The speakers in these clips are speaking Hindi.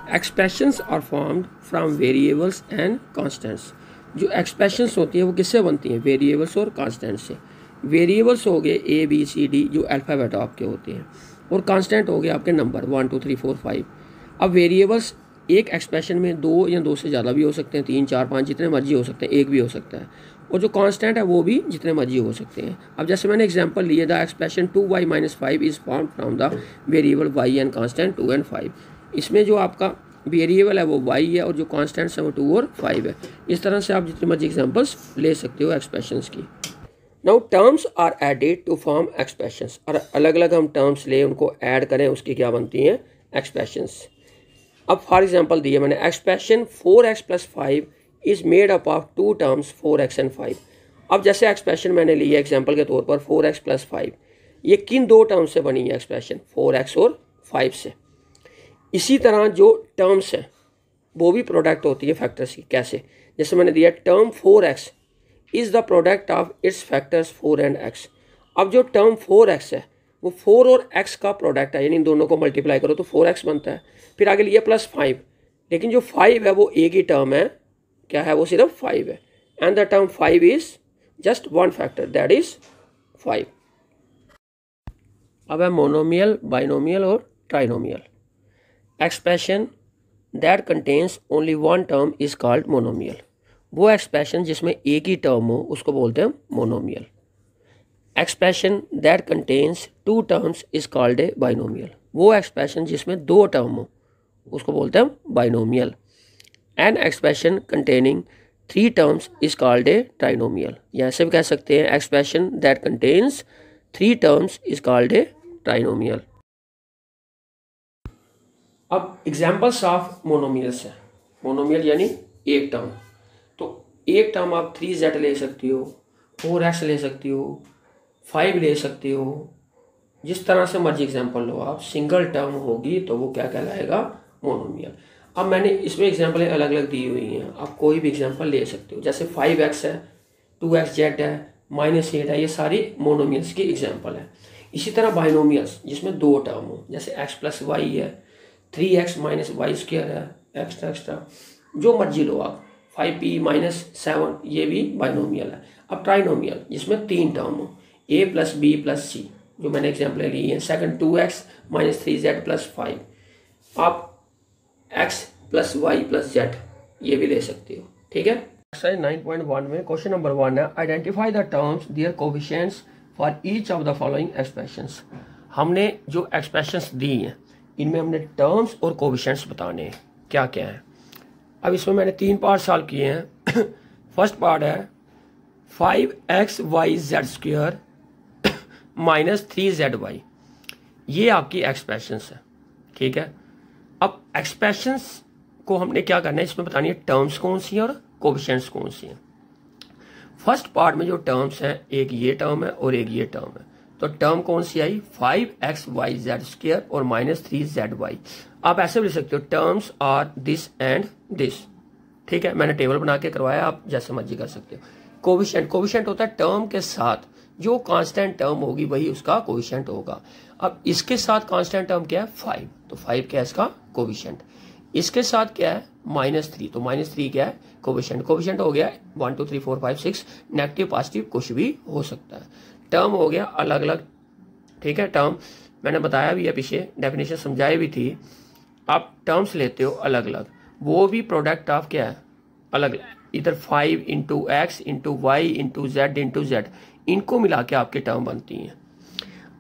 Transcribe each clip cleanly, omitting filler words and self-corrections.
Expressions are formed from variables and constants. जो एक्सप्रेशंस होती है वो किससे बनती हैं? वेरिएबल्स और कांस्टेंट्स से। वेरिएबल्स हो गए ए बी सी डी जो अल्फ़ाबेट आपके होते हैं, और कांस्टेंट हो गए आपके नंबर 1 2 3 4 5। अब वेरिएबल्स एक एक्सप्रेशन में दो या दो से ज़्यादा भी हो सकते हैं, 3 4 5 जितने मर्जी हो सकते हैं, एक भी हो सकता है। और जो कांस्टेंट है वो भी जितने मर्जी हो सकते हैं। अब जैसे मैंने एग्जांपल लिए, the expression 2y - 5 is form from the variable y and constant 2 and 5। इसमें जो आपका वेरिएबल है वो y है और जो कांस्टेंट्स है वो 2 और 5 है। इस तरह से आप जितनी मर्जी एग्जांपल्स ले सकते हो एक्सप्रेशंस की। Now terms are added to form expressions. और अलग अलग हम टर्म्स ले उनको ऐड करें, उसकी क्या बनती हैं? एक्सप्रेशंस। अब फॉर एग्जांपल दिए मैंने, expression 4x + 5 is made up of two terms 4x and 5। अब जैसे एक्सप्रेशन मैंने ली है एग्जांपल के तौर पर 4x + 5, ये किन दो टर्म्स से बनी है एक्सप्रेशन? 4x और 5 से। इसी तरह जो टर्म्स हैं वो भी प्रोडक्ट होती है फैक्टर्स की। कैसे? जैसे मैंने दिया term 4x is the product of its factors 4 and x। अब जो टर्म 4x है वो 4 और x का प्रोडक्ट है, यानी इन दोनों को मल्टीप्लाई करो तो 4x बनता है। फिर आगे लिया +5, लेकिन जो 5 है वो एक ही टर्म है, क्या है? वो सिर्फ 5 है। And the term 5 is just one factor, that is 5। अब है मोनोमियल, बाइनोमियल और trinomial. Expression that contains only one term is called monomial. वो एक्सप्रेशन जिसमें एक ही टर्म हो उसको बोलते हैं monomial. Expression that contains two terms is called a binomial. वो एक्सप्रेशन जिसमें दो टर्म हो उसको बोलते हैं binomial. An expression containing 3 terms is called a trinomial. या ऐसे भी कह सकते हैं, expression that contains 3 terms is called a trinomial. अब एग्जाम्पल्स ऑफ मोनोमियल्स हैं। मोनोमियल यानी एक टर्म। तो एक टर्म आप 3z ले सकती हो, 4x ले सकती हो, 5 ले सकती हो, जिस तरह से मर्जी एग्जाम्पल लो आप। सिंगल टर्म होगी तो वो क्या कहलाएगा? मोनोमियल। अब मैंने इसमें एग्जाम्पलें अलग अलग दी हुई हैं, आप कोई भी एग्जाम्पल ले सकते हो। जैसे 5x है, 2xz है, -8 है, ये सारी मोनोमियल्स की एग्जाम्पल है। इसी तरह बाइनोमियल्स जिसमें दो टर्म हो, जैसे x + y है, 3x - y² है, एक्स्ट्रा जो मर्जी लो आप, 5p - 7, ये भी बाइनोमियल है। अब ट्राइनोमियल जिसमें 3 टर्म हो, a + b + c, जो मैंने एग्जाम्पल ली है। सेकंड 2x - 3z + 5, आप x + y + z ये भी ले सकते हो। ठीक है। एक्सरसाइज 9.1 में क्वेश्चन नंबर 1 है, identify the terms their coefficients for each of the following expressions. हमने जो एक्सप्रेशंस दी हैं इनमें हमने टर्म्स और कोएफिशिएंट्स बताने हैं क्या क्या है। अब इसमें मैंने 3 पार्ट सॉल्व किए हैं। फर्स्ट पार्ट है 5xyz² - 3zy। ये आपकी एक्सप्रेशंस है। ठीक है। अब एक्सप्रेशंस को हमने क्या करना है, इसमें बतानी है टर्म्स कौन सी हैं और कोएफिशिएंट्स कौन सी हैं। फर्स्ट पार्ट में जो टर्म्स हैं, एक ये टर्म है और एक ये टर्म है। तो टर्म कौन सी आई? 5xyz² और -3zy। आप ऐसे भी लिख सकते हो, terms are this and this. ठीक है, मैंने टेबल बना के करवाया, आप जैसे मर्जी कर सकते हो। कोएफिशिएंट होता है टर्म के साथ जो कांस्टेंट टर्म होगी वही उसका कोएफिशिएंट होगा। अब इसके साथ कांस्टेंट टर्म क्या है? 5, तो 5 क्या है इसका कोएफिशिएंट। इसके साथ क्या है? -3, तो -3 क्या है? कोएफिशिएंट हो गया 1 2 3 4 5 6, नेगेटिव पॉजिटिव कुछ भी हो सकता है। टर्म हो गया अलग अलग। ठीक है, टर्म मैंने बताया भी है, पीछे डेफिनेशन समझाई भी थी। आप टर्म्स लेते हो अलग अलग, वो भी प्रोडक्ट ऑफ क्या है? अलग। इधर 5 × x × y × z × z, इनको मिला के आपके टर्म बनती हैं।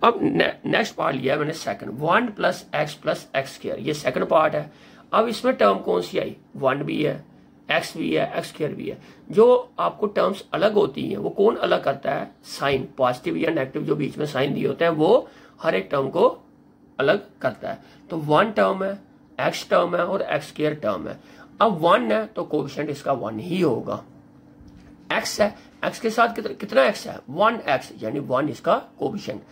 अब नेक्स्ट पार्ट लिया है मैंने सेकंड, 1 + x + x², ये सेकंड पार्ट है। अब इसमें टर्म कौन सी आई? 1 भी है, x भी है, x² भी है। जो आपको टर्म्स अलग होती हैं वो कौन अलग करता है? साइन, पॉजिटिव या नेगेटिव जो बीच में साइन दिए होते हैं वो हर एक टर्म को अलग करता है। तो 1 टर्म है, x टर्म है और x² टर्म है। अब 1 है तो कोएफिशिएंट इसका 1 ही होगा। x है, x के साथ कितना x है? 1x, यानी 1 इसका कोएफिशिएंट।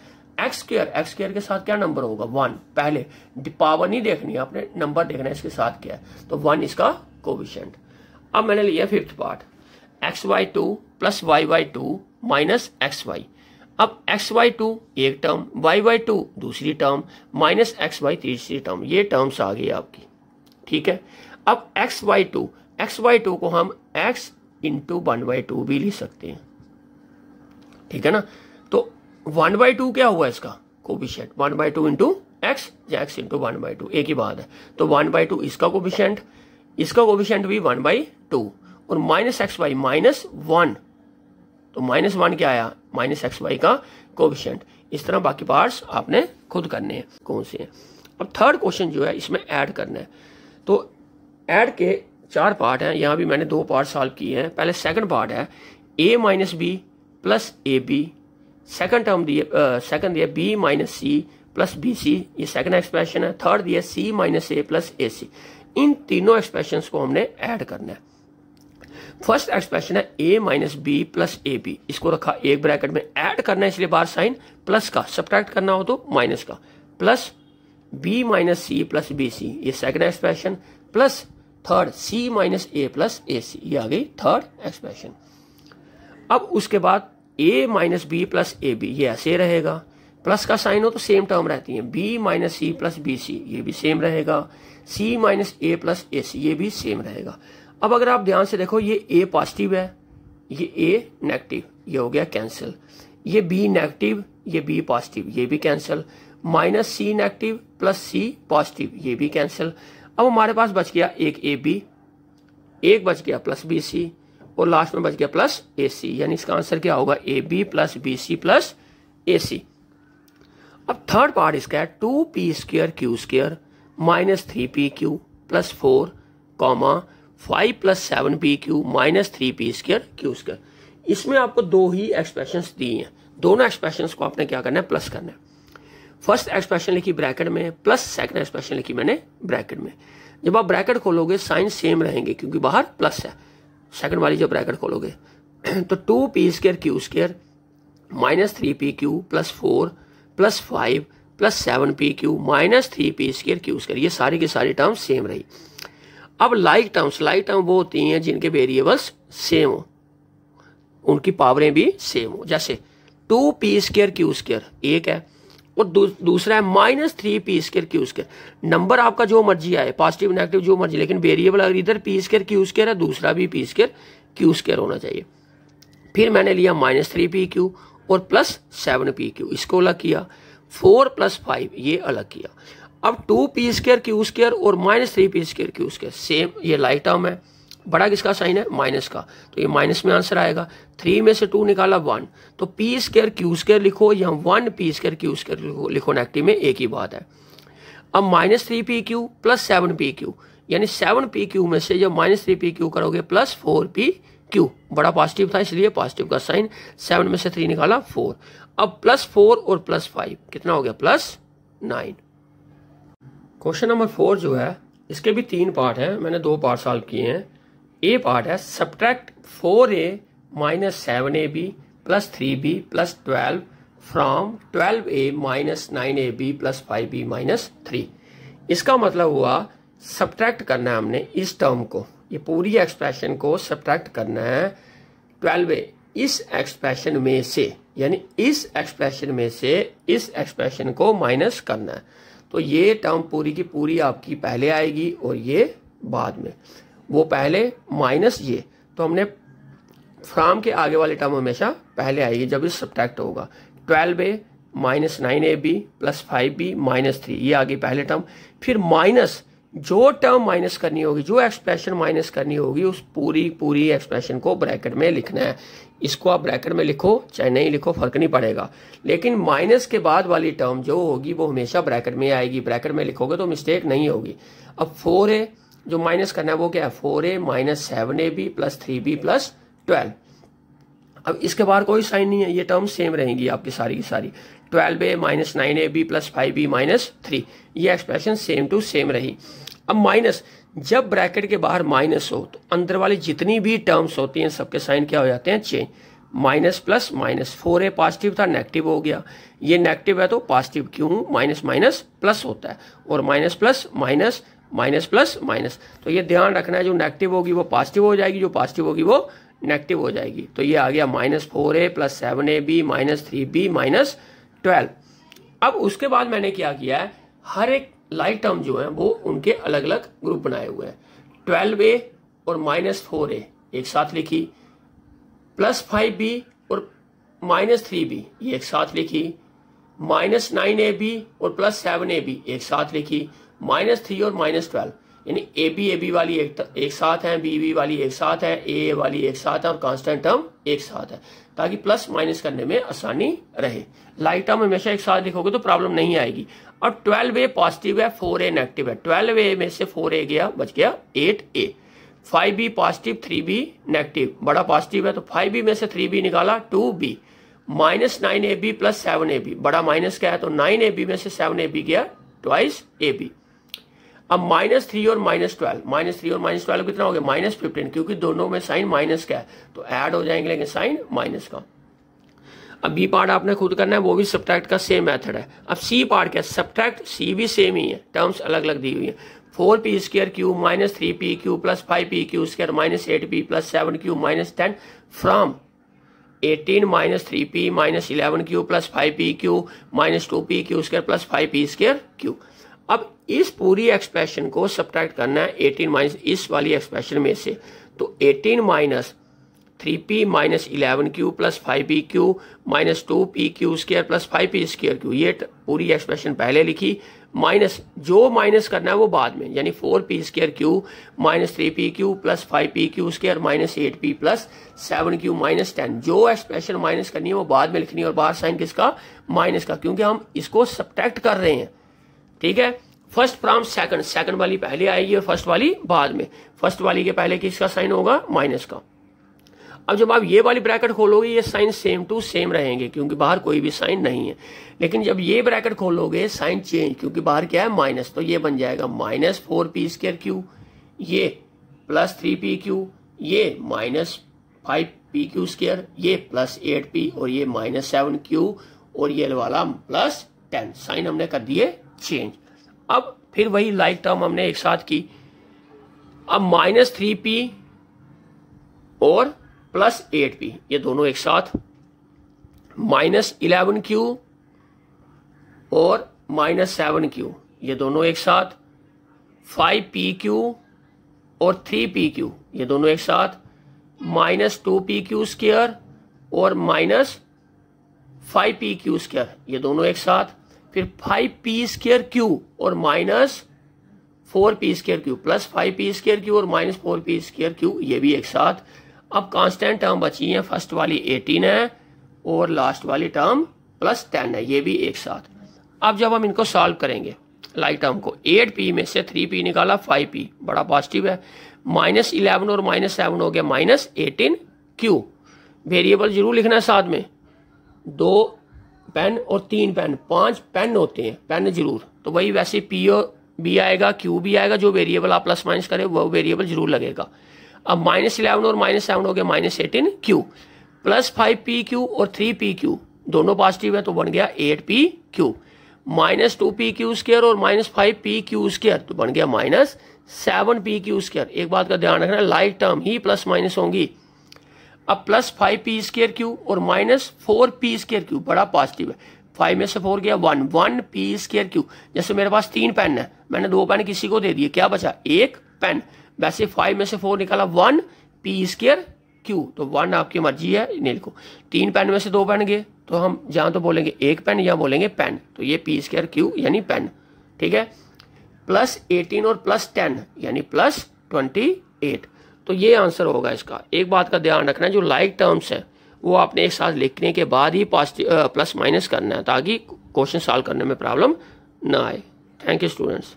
x² के साथ क्या नंबर होगा? 1। पहले पावर नहीं देखनी है, आपने नंबर देखना है इसके साथ क्या है, तो 1 इसका कोएफिशिएंट। अब मैंने लिया fifth part, xy2 + yy2 - xy। अब xy2 एक टर्म, yy2 दूसरी टर्म, -xy तीसरी टर्म, ये टर्म्स आ गई आपकी। ठीक है। अब x/2 को हम x इंटू 1/2 भी लिख सकते हैं, ठीक है ना। तो 1/2 क्या हुआ इसका कोफिशिएंट, 1/2 इंटू x या x इंटू 1/2 एक ही बात है। तो 1/2 इसका कोफिशिएंट भी 1/2 और माइनस x/y -1, तो -1 क्या आया, -x/y का कोफिशिएंट। इस तरह बाकी पार्ट्स आपने खुद करने हैं कौन से हैं। अब थर्ड क्वेश्चन जो है इसमें ऐड करना है। तो ऐड के 4 पार्ट हैं, यहाँ भी मैंने 2 पार्ट सॉल्व किए हैं। पहले सेकंड पार्ट है a minus B plus A B, second term दिया b minus C plus B C, ये सेकंड एक्सप्रेशन है। थर्ड दिया c minus A plus A C. इन तीनों एक्सप्रेशन को हमने ऐड करना है। फर्स्ट एक्सप्रेशन है a minus B plus A B, इसको रखा एक ब्रैकेट में, ऐड करना है इसलिए बाहर साइन प्लस का, सब्ट्रैक्ट करना हो तो माइनस का, plus b minus C plus B C, ये second expression, plus third c minus A plus A C, ये आ गई थर्ड एक्सप्रेशन। अब उसके बाद a minus B plus A B, ये ऐसे रहेगा, प्लस का साइन हो तो सेम टर्म रहती है, b minus C plus B C, ये भी सेम रहेगा, c minus A plus A C, ये भी सेम रहेगा। अब अगर आप ध्यान से देखो, ये a पॉजिटिव है, ये a नेगेटिव, ये हो गया कैंसिल, ये b नेगेटिव, ये b पॉजिटिव, ये भी कैंसिल, माइनस सी नेगेटिव प्लस सी पॉजिटिव, ये भी कैंसिल। अब हमारे पास बच गया एक ए बी, एक बच गया प्लस बी सी, और लास्ट में बच गया प्लस ए सी, यानी इसका आंसर क्या होगा, A B plus B C plus A C. अब थर्ड पार्ट इसका है 2p² q² minus 3pq plus 4 5 plus 7pq minus 3p² q²। इसमें आपको 2 ही एक्सप्रेशंस दी हैं, दोनों एक्सप्रेशंस को आपने क्या करना है, प्लस करना है। फर्स्ट एक्सप्रेशन लिखी ब्रैकेट में, प्लस सेकंड एक्सप्रेशन लिखी मैंने ब्रैकेट में। जब आप ब्रैकेट खोलोगे साइन सेम रहेंगे क्योंकि बाहर प्लस है, सेकंड वाली जब ब्रैकेट खोलोगे तो 2p² q² minus 3pq plus 4 plus 5 plus 7pq minus 3p² q², ये सारी की सारी टर्म सेम रही। अब लाइक टर्म वो होती हैं जिनके वेरिएबल्स सेम हो, उनकी पावरें भी सेम हो। जैसे 2p² q² एक है, और दूसरा है माइनस 3p² q²। नंबर आपका जो मर्जी आए, पॉजिटिव नेगेटिव जो मर्जी, लेकिन वेरिएबल अगर इधर p² q² है, दूसरा भी p² q² होना चाहिए। फिर मैंने लिया माइनस 3pq और प्लस 7pq, इसको अलग किया, 4 प्लस 5 ये अलग किया। अब 2p² q² और माइनस 3p² q² सेम, ये लाइक टर्म है, बड़ा किसका साइन है, माइनस का, तो ये माइनस में आंसर आएगा। 3 में से 2 निकाला 1, तो p² q² लिखो या 1p² q² लिखो, नेगेटिव में एक ही बात है। अब माइनस 3pq प्लस 7pq, यानी 7pq में से जब माइनस 3pq करोगे प्लस 4pq, बड़ा पॉजिटिव था इसलिए पॉजिटिव का साइन, 7 में से 3 निकाला 4। अब प्लस 4 और प्लस 5 कितना हो गया, प्लस 9। क्वेश्चन नंबर 4 जो है इसके भी 3 पार्ट हैं, मैंने 2 पार्ट सॉल्व किए हैं। ए पार्ट है subtract 4a minus 7ab plus 3b plus 12 from 12a minus 9ab plus 5b minus 3। इसका मतलब हुआ सब्ट्रैक्ट करना है हमने इस टर्म को, ये पूरी एक्सप्रेशन को सब्ट्रैक्ट करना है 12a इस एक्सप्रेशन में से, यानी इस एक्सप्रेशन में से इस एक्सप्रेशन को माइनस करना है। तो ये टर्म पूरी की पूरी आपकी पहले आएगी और ये बाद में, वो पहले माइनस ये, तो हमने फ्रॉम के आगे वाली टर्म हमेशा पहले आएगी जब इस सब्ट्रैक्ट होगा। 12a minus 9ab plus 5b minus 3, ये आगे पहले टर्म। फिर माइनस जो टर्म माइनस करनी होगी, जो एक्सप्रेशन माइनस करनी होगी, उस पूरी एक्सप्रेशन को ब्रैकेट में लिखना है। इसको आप ब्रैकेट में लिखो चाहे नहीं लिखो फर्क नहीं पड़ेगा, लेकिन माइनस के बाद वाली टर्म जो होगी वो हमेशा ब्रैकेट में आएगी। ब्रैकेट में लिखोगे तो मिस्टेक नहीं होगी। अब 4a जो माइनस करना है वो क्या है, 4a minus 7ab plus 3b plus 12। अब इसके बाहर कोई साइन नहीं है, ये टर्म सेम रहेंगी आपकी सारी की सारी। 12a minus 9ab plus 5b minus 3, ये एक्सप्रेशन सेम टू सेम रही। अब माइनस, जब ब्रैकेट के बाहर माइनस हो तो अंदर वाली जितनी भी टर्म्स होती हैं सबके साइन क्या हो जाते हैं, change. Minus plus minus, 4a positive था नेगेटिव हो गया, ये नेगेटिव है तो पॉजिटिव, क्यों, माइनस माइनस प्लस होता है, और minus plus minus minus plus minus, तो ये ध्यान रखना है, जो नेगेटिव होगी वो पॉजिटिव हो जाएगी, जो पॉजिटिव होगी वो नेगेटिव हो जाएगी। तो ये आ गया minus 4a plus 7ab minus 3b minus 12। अब उसके बाद मैंने क्या किया है, हर एक लाइक टर्म जो है वो उनके अलग अलग ग्रुप बनाए हुए हैं। 12a और -4a एक साथ लिखी, +5b और -3b ये एक साथ लिखी, -9ab और +7ab एक साथ लिखी, -3 और -12 यानी ab वाली एक साथ है, bb वाली एक साथ है, a वाली एक साथ है और कांस्टेंट टर्म एक साथ है, ताकि प्लस माइनस करने में आसानी रहे। लाइक टर्म हमेशा एक साथ लिखोगे तो प्रॉब्लम नहीं आएगी। और 12a पॉजिटिव है, 4a नेगेटिव है। 12a में से 4a गया, बच गया 8a। 5b positive, 3b negative, बड़ा पॉजिटिव है तो 5b में से 3b निकाला, 2b। -9ab + 7ab, बड़ा माइनस का है तो 9ab में से 7ab गया, 2ab। अब -3 और -12, -3 और -12 कितना हो गया, -15, क्योंकि दोनों में साइन माइनस का है तो ऐड हो जाएंगे, लेकिन साइन माइनस का। अब बी पार्ट आपने खुद करना है, वो भी सब्ट्रैक्ट का सेम मेथड है। अब सी पार्ट क्या, सब्ट्रैक्ट सी भी सेम ही है, टर्म्स अलग अलग दी हुई है। 4p² -3pq + 5pq² -8p + 7q -10 from 18 -3p -11q + 5pq -2pq² + 5p²q। अब इस पूरी एक्सप्रेशन को सब्ट्रैक्ट करना है 18 माइनस इस वाली एक्सप्रेशन में से, तो 18 -3p -11q + 5pq -2pq² + 5p²q, ये पूरी एक्सप्रेशन पहले लिखी, माइनस जो माइनस करना है वो बाद में, यानी 4p²q -3pq + 5pq² -8p + 7q -10, जो एक्सप्रेशन माइनस करनी है वो बाद में लिखनी है और बाहर साइन किसका, माइनस का, क्योंकि हम इसको सब्ट्रैक्ट कर रहे हैं। ठीक है, फर्स्ट फ्रॉम सेकंड, सेकंड वाली पहले आएगी और फर्स्ट वाली बाद में। फर्स्ट वाली के पहले किसका साइन होगा, माइनस का। अब जब आप ये वाली ब्रैकेट खोलोगे ये साइन सेम टू सेम रहेंगे, क्योंकि बाहर कोई भी साइन नहीं है। लेकिन जब ये ब्रैकेट खोलोगे साइन चेंज, क्योंकि बाहर क्या है, माइनस, तो ये बन जाएगा -4p²q, ये +3pq, ये -5pq², ये +8p और ये -7q और ये वाला +10, साइन हमने कर दिए चेंज। अब फिर वही लाइक टर्म हमने एक साथ की। अब -3p और +8p ये दोनों एक साथ, -11q और -7q ये दोनों एक साथ, 5pq और 3pq ये दोनों एक साथ, -2pq² और -5pq² ये दोनों एक साथ, फिर 5p²q और -4p²q + 5p² और -4p² ये भी एक साथ। अब कांस्टेंट टर्म बची है, फर्स्ट वाली 18 है और लास्ट वाली टर्म +10 है, ये भी एक साथ। अब जब हम इनको सॉल्व करेंगे लाइक टर्म को, 8p में से 3p निकाला, 5p बड़ा पॉजिटिव है, -11 और -7 हो गया -18q। वेरिएबल जरूर लिखना है साथ में, 2 पेन और 3 पेन, 5 पेन होते हैं, पेन जरूर, तो वही वैसे p और b आएगा, q भी आएगा, जो वेरिएबल आप प्लस माइनस करें वो वेरिएबल जरूर लगेगा। अब -11 और -7 हो गया -18q, +5pq और 3pq दोनों पॉजिटिव है तो बन गया 8pq, -2pq² और -5pq² तो बन गया -7pq²। एक बात का ध्यान रखना, लाइक टर्म ही प्लस माइनस होंगी। अब +5p² और -4p² बड़ा पॉजिटिव है, 5 में से 4 गया 1p²। जैसे मेरे पास 3 पेन है, मैंने 2 पेन किसी को दे दिए, क्या बचा, 1 पेन। वैसे 5 में से 4 निकाला 1p², तो 1 आपकी मर्जी है, नहीं लिखो। 3 पेन में से 2 पेन गए तो हम जहां तो बोलेंगे 1 पेन या बोलेंगे पेन, तो ये p²q यानी पेन। ठीक है, +18 और +10 यानी +28, तो ये आंसर होगा इसका। एक बात का ध्यान रखना है, जो लाइक टर्म्स है वो आपने एक साथ लिखने के बाद ही प्लस माइनस करना है, ताकि क्वेश्चन सॉल्व करने में प्रॉब्लम ना आए। Thank you students.